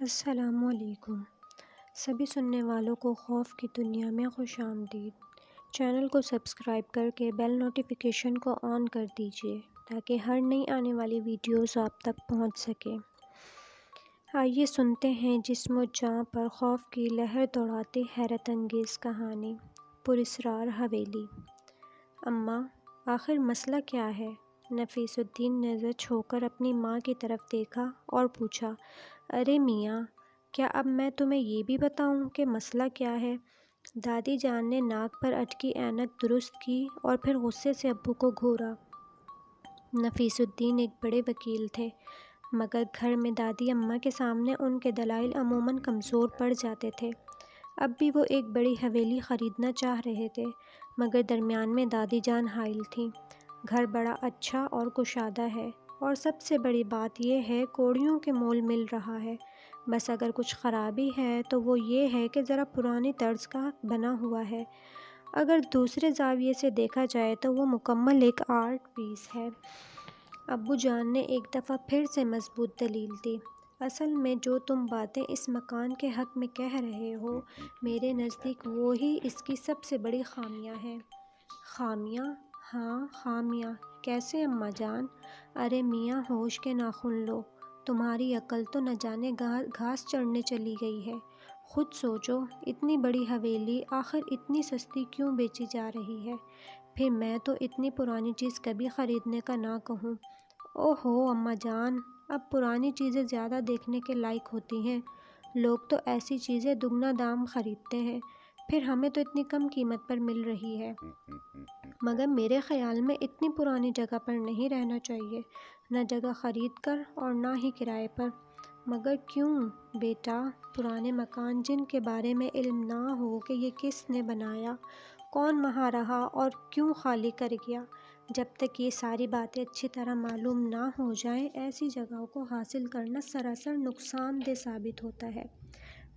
السلام علیکم سبھی سننے والوں کو خوف کی دنیا میں خوش آمدید۔ چینل کو سبسکرائب کر کے بیل نوٹیفیکیشن کو آن کر دیجیے تاکہ ہر نئی آنے والی ویڈیوز آپ تک پہنچ سکے۔ آئیے سنتے ہیں جسم و جاں پر خوف کی لہر دوڑاتی حیرت انگیز کہانی۔ پراسرار حویلی۔ اماں، آخر مسئلہ کیا ہے؟ نفیس الدین نے زچ ہو کر اپنی ماں کی طرف دیکھا اور پوچھا، ارے میاں، کیا اب میں تمہیں یہ بھی بتاؤں کہ مسئلہ کیا ہے؟ دادی جان نے ناک پر اٹکی اینک درست کی اور پھر غصے سے ابو کو گھورا۔ نفیس الدین ایک بڑے وکیل تھے، مگر گھر میں دادی اماں کے سامنے ان کے دلائل عموماً کمزور پڑ جاتے تھے۔ اب بھی وہ ایک بڑی حویلی خریدنا چاہ رہے تھے، مگر درمیان میں دادی جان حائل تھیں۔ گھر بڑا اچھا اور کشادہ ہے، اور سب سے بڑی بات یہ ہے کوڑیوں کے مول مل رہا ہے۔ بس اگر کچھ خرابی ہے تو وہ یہ ہے کہ ذرا پرانی طرز کا بنا ہوا ہے۔ اگر دوسرے زاویے سے دیکھا جائے تو وہ مکمل ایک آرٹ پیس ہے۔ ابو جان نے ایک دفعہ پھر سے مضبوط دلیل دی، اصل میں جو تم باتیں اس مکان کے حق میں کہہ رہے ہو، میرے نزدیک وہی اس کی سب سے بڑی خامیاں ہیں۔ خامیاں؟ ہاں، خامیاں۔ کیسے اماں جان؟ ارے میاں، ہوش کے ناخن لو، تمہاری عقل تو نہ جانے گھاس چرنے چلی گئی ہے۔ خود سوچو، اتنی بڑی حویلی آخر اتنی سستی کیوں بیچی جا رہی ہے؟ پھر میں تو اتنی پرانی چیز کبھی خریدنے کا نہ کہوں۔ اوہو اماں جان، اب پرانی چیزیں زیادہ دیکھنے کے لائق ہوتی ہیں۔ لوگ تو ایسی چیزیں دگنا دام خریدتے ہیں، پھر ہمیں تو اتنی کم قیمت پر مل رہی ہے۔ مگر میرے خیال میں اتنی پرانی جگہ پر نہیں رہنا چاہیے، نہ جگہ خرید کر اور نہ ہی کرائے پر۔ مگر کیوں بیٹا؟ پرانے مکان جن کے بارے میں علم نہ ہو کہ یہ کس نے بنایا، کون وہاں رہا اور کیوں خالی کر گیا، جب تک یہ ساری باتیں اچھی طرح معلوم نہ ہو جائیں، ایسی جگہوں کو حاصل کرنا سراسر نقصان دہ ثابت ہوتا ہے۔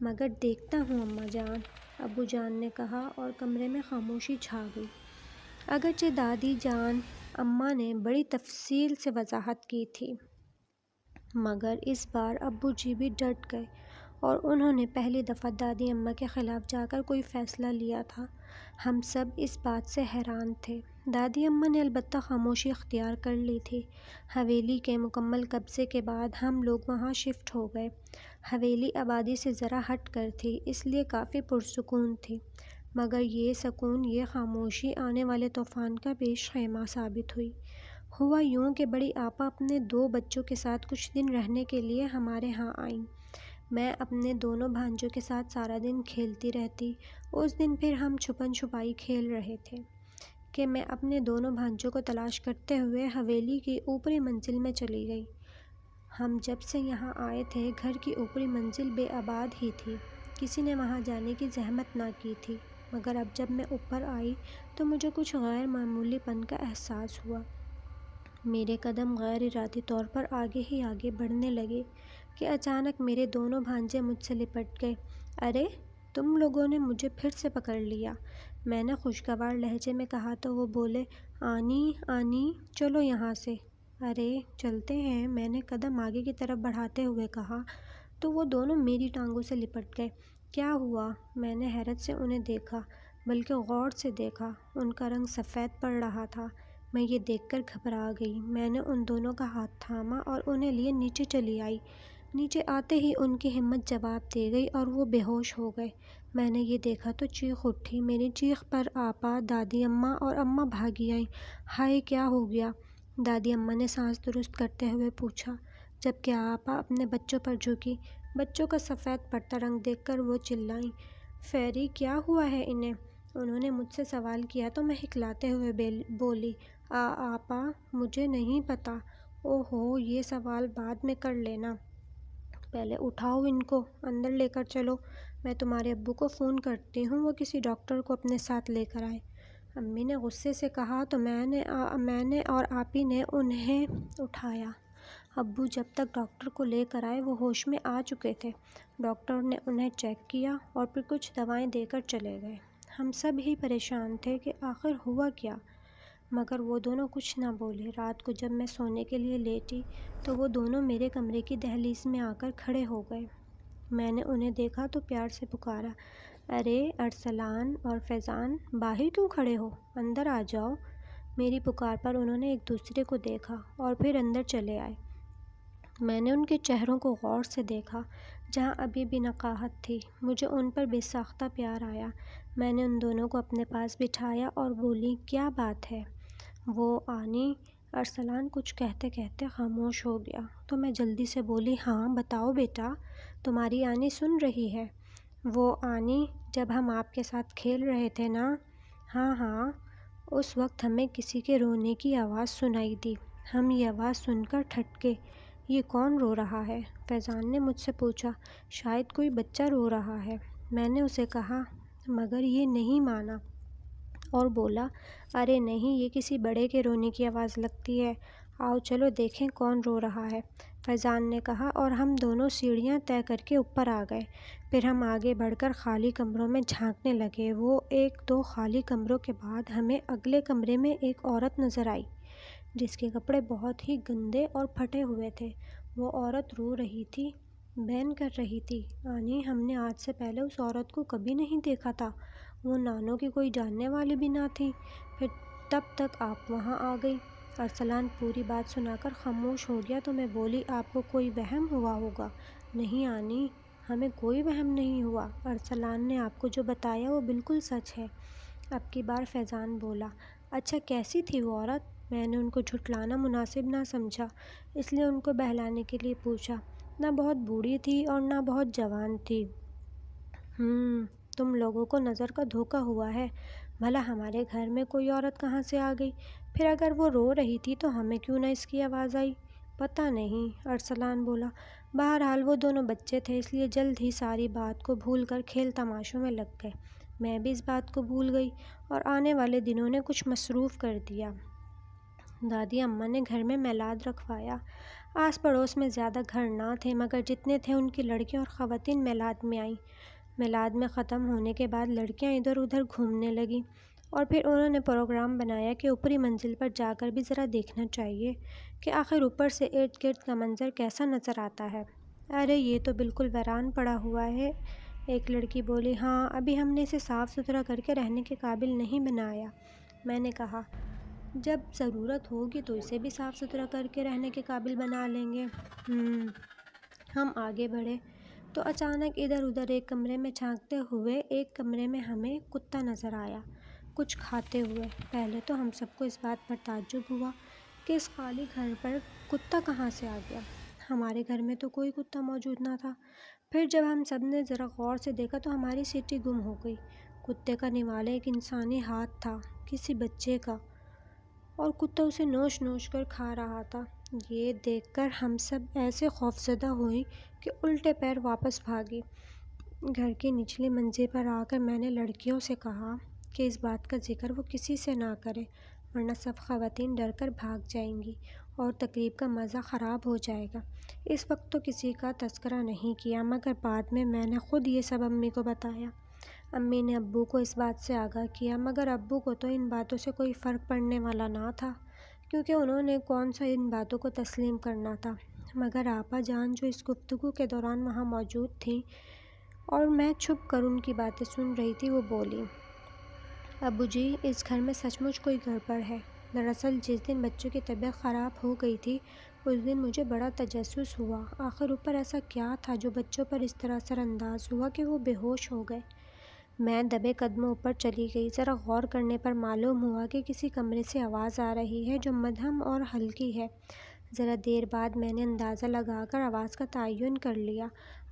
مگر دیکھتا ہوں اماں جان، ابو جان نے کہا اور کمرے میں خاموشی چھا گئی۔ اگرچہ دادی جان اماں نے بڑی تفصیل سے وضاحت کی تھی، مگر اس بار ابو جی بھی ڈٹ گئے اور انہوں نے پہلی دفعہ دادی اماں کے خلاف جا کر کوئی فیصلہ لیا تھا۔ ہم سب اس بات سے حیران تھے۔ دادی اماں نے البتہ خاموشی اختیار کر لی تھی۔ حویلی کے مکمل قبضے کے بعد ہم لوگ وہاں شفٹ ہو گئے۔ حویلی آبادی سے ذرا ہٹ کر تھی، اس لیے کافی پرسکون تھی، مگر یہ سکون، یہ خاموشی آنے والے طوفان کا پیش خیمہ ثابت ہوئی۔ ہوا یوں کہ بڑی آپا اپنے 2 بچوں کے ساتھ کچھ دن رہنے کے لیے ہمارے ہاں آئیں۔ میں اپنے دونوں بھانجوں کے ساتھ سارا دن کھیلتی رہتی۔ اس دن پھر ہم چھپن چھپائی کھیل رہے تھے کہ میں اپنے دونوں بھانجوں کو تلاش کرتے ہوئے حویلی کی اوپری منزل میں چلی گئی۔ ہم جب سے یہاں آئے تھے گھر کی اوپری منزل بے آباد ہی تھی، کسی نے وہاں جانے کی زحمت نہ کی تھی، مگر اب جب میں اوپر آئی تو مجھے کچھ غیر معمولی پن کا احساس ہوا۔ میرے قدم غیر ارادی طور پر آگے ہی آگے بڑھنے لگے کہ اچانک میرے دونوں بھانجے مجھ سے لپٹ گئے۔ ارے، تم لوگوں نے مجھے پھر سے پکڑ لیا، میں نے خوشگوار لہجے میں کہا تو وہ بولے، آنی آنی، چلو یہاں سے۔ ارے چلتے ہیں، میں نے قدم آگے کی طرف بڑھاتے ہوئے کہا، تو وہ دونوں میری ٹانگوں سے لپٹ گئے۔ کیا ہوا؟ میں نے حیرت سے انہیں دیکھا، بلکہ غور سے دیکھا۔ ان کا رنگ سفید پڑ رہا تھا۔ میں یہ دیکھ کر گھبرا گئی۔ میں نے ان دونوں کا ہاتھ تھاما اور انہیں لیے نیچے چلی آئی۔ نیچے آتے ہی ان کی ہمت جواب دے گئی اور وہ بے ہوش ہو گئے۔ میں نے یہ دیکھا تو چیخ اٹھی۔ میری چیخ پر آپا، دادی اماں اور اماں بھاگی آئیں۔ ہائے، کیا ہو گیا؟ دادی اماں نے سانس درست کرتے ہوئے پوچھا، جبکہ آپا اپنے بچوں پر جھکی۔ بچوں کا سفید پڑتا رنگ دیکھ کر وہ چلائیں، فیری، کیا ہوا ہے انہیں؟ انہوں نے مجھ سے سوال کیا تو میں ہکلاتے ہوئے بولی، آپا، مجھے نہیں پتا۔ اوہو، یہ سوال بعد میں کر لینا۔ پہلے اٹھاؤ ان کو، اندر لے کر چلو، میں تمہارے ابو کو فون کرتی ہوں، وہ کسی ڈاکٹر کو اپنے ساتھ لے کر آئے۔ امی نے غصے سے کہا تو میں نے اور آپی نے انہیں اٹھایا۔ ابو جب تک ڈاکٹر کو لے کر آئے وہ ہوش میں آ چکے تھے۔ ڈاکٹر نے انہیں چیک کیا اور پھر کچھ دوائیں دے کر چلے گئے۔ ہم سب ہی پریشان تھے کہ آخر ہوا کیا، مگر وہ دونوں کچھ نہ بولے۔ رات کو جب میں سونے کے لیے لیٹی تو وہ دونوں میرے کمرے کی دہلیز میں آ کر کھڑے ہو گئے۔ میں نے انہیں دیکھا تو پیار سے پکارا، ارے ارسلان اور فیضان، باہر کیوں کھڑے ہو، اندر آ جاؤ۔ میری پکار پر انہوں نے ایک دوسرے کو دیکھا اور پھر اندر چلے آئے۔ میں نے ان کے چہروں کو غور سے دیکھا، جہاں ابھی بھی نقاہت تھی۔ مجھے ان پر بے ساختہ پیار آیا۔ میں نے ان دونوں کو اپنے پاس بٹھایا اور بولی، کیا بات ہے؟ وہ آنی؟ ارسلان کچھ کہتے کہتے خاموش ہو گیا تو میں جلدی سے بولی، ہاں بتاؤ بیٹا، تمہاری آنی سن رہی ہے۔ وہ آنی، جب ہم آپ کے ساتھ کھیل رہے تھے نا؟ ہاں ہاں، اس وقت ہمیں کسی کے رونے کی آواز سنائی دی۔ ہم یہ آواز سن کر ٹھٹکے۔ یہ کون رو رہا ہے؟ فیضان نے مجھ سے پوچھا۔ شاید کوئی بچہ رو رہا ہے، میں نے اسے کہا، مگر یہ نہیں مانا اور بولا، ارے نہیں، یہ کسی بڑے کے رونے کی آواز لگتی ہے، آؤ چلو دیکھیں کون رو رہا ہے، فیضان نے کہا، اور ہم دونوں سیڑھیاں طے کر کے اوپر آ گئے۔ پھر ہم آگے بڑھ کر خالی کمروں میں جھانکنے لگے۔ وہ ایک دو خالی کمروں کے بعد ہمیں اگلے کمرے میں ایک عورت نظر آئی، جس کے کپڑے بہت ہی گندے اور پھٹے ہوئے تھے۔ وہ عورت رو رہی تھی، بین کر رہی تھی۔ آنی، ہم نے آج سے پہلے اس عورت کو کبھی نہیں دیکھا تھا، وہ نانو کی کوئی جاننے والی بھی نہ تھی۔ پھر تب تک آپ وہاں آ گئی۔ ارسلان پوری بات سنا کر خاموش ہو گیا تو میں بولی، آپ کو کوئی وہم ہوا ہوگا۔ نہیں آنی، ہمیں کوئی وہم نہیں ہوا، ارسلان نے آپ کو جو بتایا وہ بالکل سچ ہے۔ اب کی بار فیضان بولا، اچھا کیسی تھی وہ عورت؟ میں نے ان کو جھٹلانا مناسب نہ سمجھا، اس لیے ان کو بہلانے کے لیے پوچھا، نہ بہت بوڑھی تھی اور نہ بہت جوان تھی۔ تم لوگوں کو نظر کا دھوکہ ہوا ہے، بھلا ہمارے گھر میں کوئی عورت کہاں سے آ گئی؟ پھر اگر وہ رو رہی تھی تو ہمیں کیوں نہ اس کی آواز آئی؟ پتہ نہیں، ارسلان بولا۔ بہرحال وہ دونوں بچے تھے، اس لیے جلد ہی ساری بات کو بھول کر کھیل تماشوں میں لگ گئے۔ میں بھی اس بات کو بھول گئی اور آنے والے دنوں نے کچھ مصروف کر دیا۔ دادی اماں نے گھر میں میلاد رکھوایا۔ آس پڑوس میں زیادہ گھر نہ تھے، مگر جتنے تھے ان کی لڑکیاں اور خواتین میلاد میں آئیں۔ میلاد میں ختم ہونے کے بعد لڑکیاں ادھر ادھر گھومنے لگیں اور پھر انہوں نے پروگرام بنایا کہ اوپری منزل پر جا کر بھی ذرا دیکھنا چاہیے کہ آخر اوپر سے ارد گرد کا منظر کیسا نظر آتا ہے۔ ارے یہ تو بالکل ویران پڑا ہوا ہے، ایک لڑکی بولی۔ ہاں، ابھی ہم نے اسے صاف ستھرا کر کے رہنے کے قابل نہیں بنایا، میں نے کہا، جب ضرورت ہوگی تو اسے بھی صاف ستھرا کر کے رہنے کے قابل بنا لیں گے۔ ہم آگے بڑھے تو اچانک ادھر ادھر ایک کمرے میں جھانکتے ہوئے ایک کمرے میں ہمیں کتا نظر آیا، کچھ کھاتے ہوئے۔ پہلے تو ہم سب کو اس بات پر تعجب ہوا کہ اس خالی گھر پر کتا کہاں سے آ گیا، ہمارے گھر میں تو کوئی کتا موجود نہ تھا۔ پھر جب ہم سب نے ذرا غور سے دیکھا تو ہماری سیٹی گم ہو گئی۔ کتے کا نوالا ایک انسانی ہاتھ تھا، کسی بچے کا، اور کتا اسے نوچ نوچ کر کھا رہا تھا۔ یہ دیکھ کر ہم سب ایسے خوفزدہ ہوئیں کہ الٹے پیر واپس بھاگی۔ گھر کی نچلی منزل پر آ کر میں نے لڑکیوں سے کہا کہ اس بات کا ذکر وہ کسی سے نہ کرے، ورنہ سب خواتین ڈر کر بھاگ جائیں گی اور تقریب کا مزہ خراب ہو جائے گا۔ اس وقت تو کسی کا تذکرہ نہیں کیا، مگر بعد میں نے خود یہ سب امی کو بتایا۔ امی نے ابو کو اس بات سے آگاہ کیا، مگر ابو کو تو ان باتوں سے کوئی فرق پڑنے والا نہ تھا، کیونکہ انہوں نے کون سا ان باتوں کو تسلیم کرنا تھا۔ مگر آپا جان جو اس گفتگو کے دوران وہاں موجود تھیں اور میں چھپ کر ان کی باتیں سن رہی تھی، وہ بولی، ابو جی، اس گھر میں سچ مچ کوئی گڑبڑ ہے۔ دراصل جس دن بچوں کی طبیعت خراب ہو گئی تھی اس دن مجھے بڑا تجسس ہوا، آخر اوپر ایسا کیا تھا جو بچوں پر اس طرح اثر انداز ہوا کہ وہ بے ہوش ہو گئے۔ میں دبے قدموں اوپر چلی گئی۔ ذرا غور کرنے پر معلوم ہوا کہ کسی کمرے سے آواز آ رہی ہے جو مدھم اور ہلکی ہے۔ ذرا دیر بعد میں نے اندازہ لگا کر آواز کا تعین کر لیا۔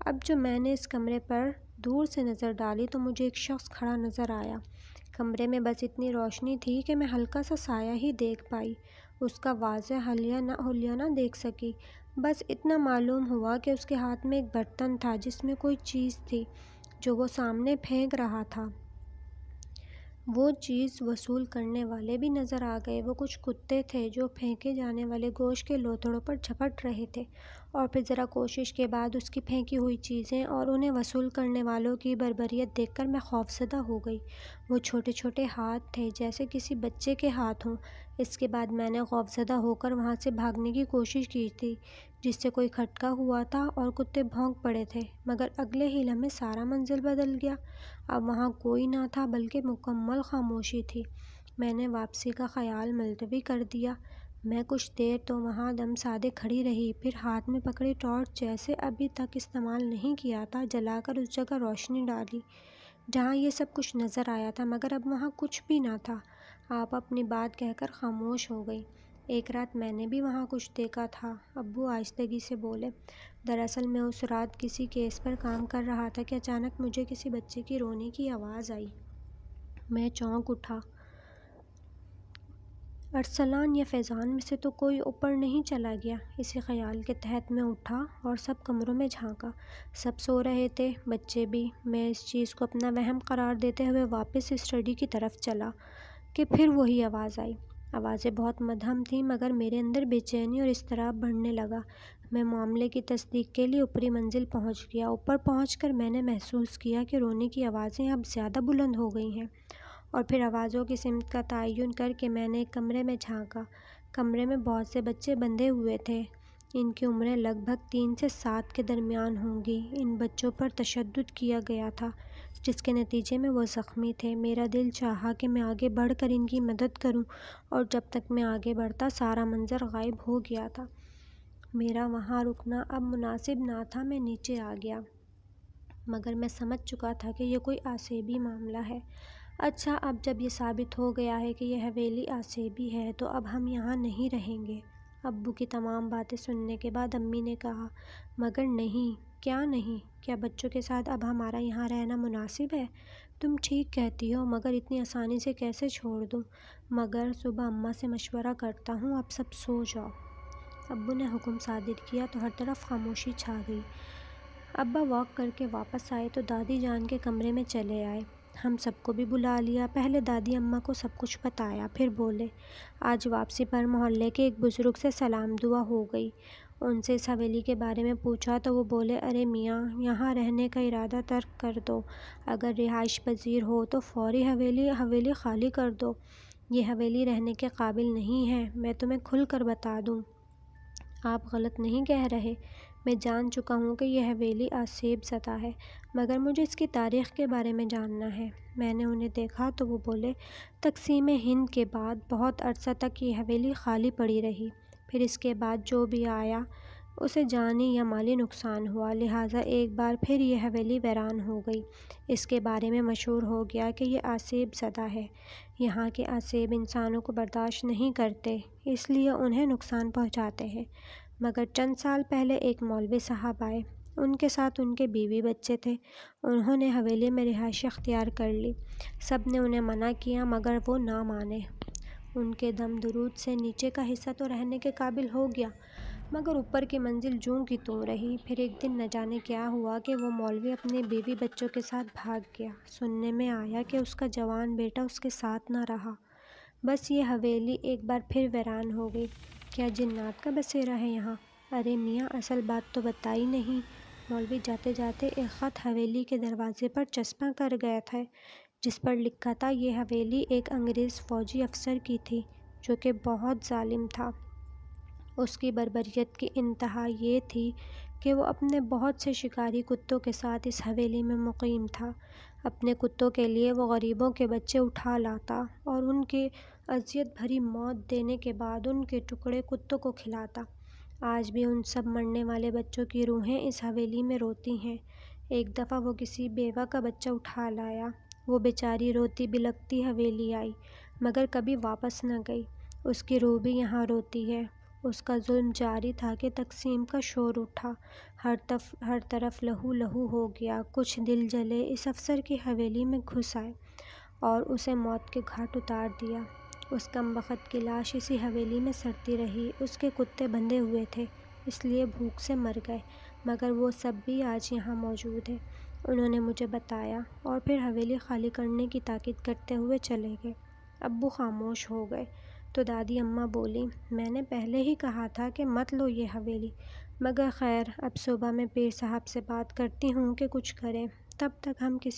اب جو میں نے اس کمرے پر دور سے نظر ڈالی تو مجھے ایک شخص کھڑا نظر آیا۔ کمرے میں بس اتنی روشنی تھی کہ میں ہلکا سا سایہ ہی دیکھ پائی، اس کا واضح حلیہ نہ دیکھ سکی، بس اتنا معلوم ہوا کہ اس کے ہاتھ میں ایک برتن تھا جس میں کوئی چیز تھی جو وہ سامنے پھینک رہا تھا۔ وہ چیز وصول کرنے والے بھی نظر آ گئے۔ وہ کچھ کتے تھے جو پھینکے جانے والے گوشت کے لوتھڑوں پر جھپٹ رہے تھے، اور پھر ذرا کوشش کے بعد اس کی پھینکی ہوئی چیزیں اور انہیں وصول کرنے والوں کی بربریت دیکھ کر میں خوفزدہ ہو گئی۔ وہ چھوٹے چھوٹے ہاتھ تھے، جیسے کسی بچے کے ہاتھ ہوں۔ اس کے بعد میں نے خوفزدہ ہو کر وہاں سے بھاگنے کی کوشش کی تھی جس سے کوئی کھٹکا ہوا تھا اور کتے بھونک پڑے تھے، مگر اگلے ہی لمحے سارا منظر بدل گیا۔ اب وہاں کوئی نہ تھا بلکہ مکمل خاموشی تھی۔ میں نے واپسی کا خیال ملتوی کر دیا۔ میں کچھ دیر تو وہاں دم سادے کھڑی رہی، پھر ہاتھ میں پکڑی ٹارچ جیسے ابھی تک استعمال نہیں کیا تھا جلا کر اس جگہ روشنی ڈالی جہاں یہ سب کچھ نظر آیا تھا، مگر اب وہاں کچھ بھی نہ تھا۔ آپ اپنی بات کہہ کر خاموش ہو گئی۔ ایک رات میں نے بھی وہاں کچھ دیکھا تھا، ابو آہستگی سے بولے۔ دراصل میں اس رات کسی کیس پر کام کر رہا تھا کہ اچانک مجھے کسی بچے کی رونے کی آواز آئی۔ میں چونک اٹھا۔ ارسلان یا فیضان میں سے تو کوئی اوپر نہیں چلا گیا؟ اسی خیال کے تحت میں اٹھا اور سب کمروں میں جھانکا۔ سب سو رہے تھے، بچے بھی۔ میں اس چیز کو اپنا وہم قرار دیتے ہوئے واپس اسٹڈی کی طرف چلا کہ پھر وہی آواز آئی۔ آوازیں بہت مدھم تھیں، مگر میرے اندر بے چینی اور اضطراب بڑھنے لگا۔ میں معاملے کی تصدیق کے لیے اوپری منزل پہنچ گیا۔ اوپر پہنچ کر میں نے محسوس کیا کہ رونے کی آوازیں اب زیادہ بلند ہو گئی ہیں، اور پھر آوازوں کی سمت کا تعین کر کے میں نے ایک کمرے میں جھانکا۔ کمرے میں بہت سے بچے بندھے ہوئے تھے۔ ان کی عمریں لگ بھگ 3 سے 7 کے درمیان ہوں گی۔ ان بچوں پر تشدد کیا گیا تھا، جس کے نتیجے میں وہ زخمی تھے۔ میرا دل چاہا کہ میں آگے بڑھ کر ان کی مدد کروں، اور جب تک میں آگے بڑھتا سارا منظر غائب ہو گیا تھا۔ میرا وہاں رکنا اب مناسب نہ تھا۔ میں نیچے آ گیا، مگر میں سمجھ چکا تھا کہ یہ کوئی آسیبی معاملہ ہے۔ اچھا، اب جب یہ ثابت ہو گیا ہے کہ یہ حویلی آسیبی ہے تو اب ہم یہاں نہیں رہیں گے۔ ابو کی تمام باتیں سننے کے بعد امی نے کہا، مگر نہیں۔ کیا نہیں؟ کیا بچوں کے ساتھ اب ہمارا یہاں رہنا مناسب ہے؟ تم ٹھیک کہتی ہو، مگر اتنی آسانی سے کیسے چھوڑ دوں؟ مگر صبح اماں سے مشورہ کرتا ہوں، اب سب سو جاؤ۔ ابو نے حکم صادر کیا تو ہر طرف خاموشی چھا گئی۔ ابا واک کر کے واپس آئے تو دادی جان کے کمرے میں چلے آئے۔ ہم سب کو بھی بلا لیا۔ پہلے دادی اماں کو سب کچھ بتایا، پھر بولے۔ آج واپسی پر محلے کے ایک بزرگ سے سلام دعا ہو گئی۔ ان سے اس حویلی کے بارے میں پوچھا تو وہ بولے، ارے میاں، یہاں رہنے کا ارادہ ترک کر دو۔ اگر رہائش پذیر ہو تو فوری حویلی خالی کر دو۔ یہ حویلی رہنے کے قابل نہیں ہے، میں تمہیں کھل کر بتا دوں۔ آپ غلط نہیں کہہ رہے۔ میں جان چکا ہوں کہ یہ حویلی آسیب زدہ ہے، مگر مجھے اس کی تاریخ کے بارے میں جاننا ہے۔ میں نے انہیں دیکھا تو وہ بولے، تقسیم ہند کے بعد بہت عرصہ تک یہ حویلی خالی پڑی رہی۔ پھر اس کے بعد جو بھی آیا اسے جانی یا مالی نقصان ہوا، لہٰذا ایک بار پھر یہ حویلی ویران ہو گئی۔ اس کے بارے میں مشہور ہو گیا کہ یہ آسیب زدہ ہے۔ یہاں کے آسیب انسانوں کو برداشت نہیں کرتے، اس لیے انہیں نقصان پہنچاتے ہیں۔ مگر چند سال پہلے ایک مولوی صاحب آئے، ان کے ساتھ ان کے بیوی بچے تھے۔ انہوں نے حویلی میں رہائش اختیار کر لی۔ سب نے انہیں منع کیا مگر وہ نہ مانے۔ ان کے دم درود سے نیچے کا حصہ تو رہنے کے قابل ہو گیا، مگر اوپر کی منزل جوں کی توں رہی۔ پھر ایک دن نہ جانے کیا ہوا کہ وہ مولوی اپنے بیوی بچوں کے ساتھ بھاگ گیا۔ سننے میں آیا کہ اس کا جوان بیٹا اس کے ساتھ نہ رہا۔ بس یہ حویلی ایک بار پھر ویران ہو گئی۔ کیا جنات کا بسیرا ہے یہاں؟ ارے میاں، اصل بات تو بتائی نہیں۔ مولوی جاتے جاتے ایک خط حویلی کے دروازے پر چسپاں کر گئے تھے، جس پر لکھا تھا، یہ حویلی ایک انگریز فوجی افسر کی تھی جو کہ بہت ظالم تھا۔ اس کی بربریت کی انتہا یہ تھی کہ وہ اپنے بہت سے شکاری کتوں کے ساتھ اس حویلی میں مقیم تھا۔ اپنے کتوں کے لیے وہ غریبوں کے بچے اٹھا لاتا اور ان کی اذیت بھری موت دینے کے بعد ان کے ٹکڑے کتوں کو کھلاتا۔ آج بھی ان سب مرنے والے بچوں کی روحیں اس حویلی میں روتی ہیں۔ ایک دفعہ وہ کسی بیوہ کا بچہ اٹھا لایا۔ وہ بیچاری روتی بلکتی حویلی آئی، مگر کبھی واپس نہ گئی۔ اس کی روح بھی یہاں روتی ہے۔ اس کا ظلم جاری تھا کہ تقسیم کا شور اٹھا، ہر طرف لہو لہو ہو گیا۔ کچھ دل جلے اس افسر کی حویلی میں گھس آئے اور اسے موت کے گھاٹ اتار دیا۔ اس کم بخت کی لاش اسی حویلی میں سڑتی رہی۔ اس کے کتے بندھے ہوئے تھے، اس لیے بھوک سے مر گئے، مگر وہ سب بھی آج یہاں موجود ہیں، انہوں نے مجھے بتایا، اور پھر حویلی خالی کرنے کی تاکید کرتے ہوئے چلے گئے۔ ابو خاموش ہو گئے تو دادی اماں بولیں، میں نے پہلے ہی کہا تھا کہ مت لو یہ حویلی، مگر خیر اب صبح میں پیر صاحب سے بات کرتی ہوں کہ کچھ کریں، تب تک ہم کسی